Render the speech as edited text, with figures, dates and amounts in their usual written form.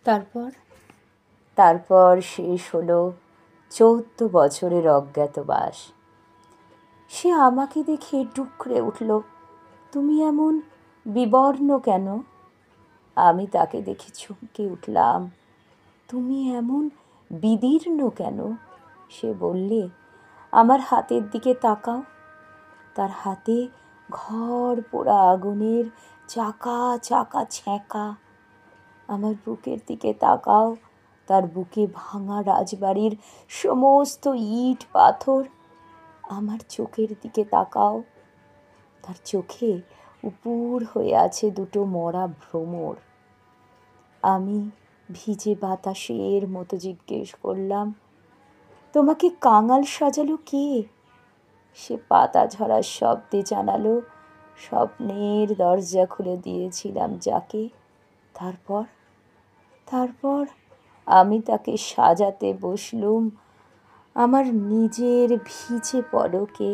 তারপর তারপর শেষ হলো 14 বছরের অজ্ঞাতবাস। সে আমাকে দেখে ডুকরে উঠল, তুমি এমন বিবর্ণ কেন? আমি তাকে দেখে চমকে উঠলাম, তুমি এমন বিদীর্ণ কেন? সে বললে, আমার হাতের দিকে তাকাও। তার হাতে ঘর পোড়া আগুনের চাকা চাকা ছ্যাঁকা। আমার বুকের দিকে তাকাও, তার বুকে ভাঙা রাজবাড়ির সমস্ত ইট পাথর। আমার চোখের দিকে তাকাও, তার চোখে উপুর হয়ে আছে দুটো মরা ভ্রমর। আমি ভিজে বাতাসের মতো জিজ্ঞেস করলাম, তোমাকে কাঙাল সাজালো কে? সে পাতা ঝরার শব্দে জানালো, স্বপ্নের দরজা খুলে দিয়েছিলাম যাকে। তারপর তারপর আমি তাকে সাজাতে বসলুম আমার নিজের ভিজে পলকে।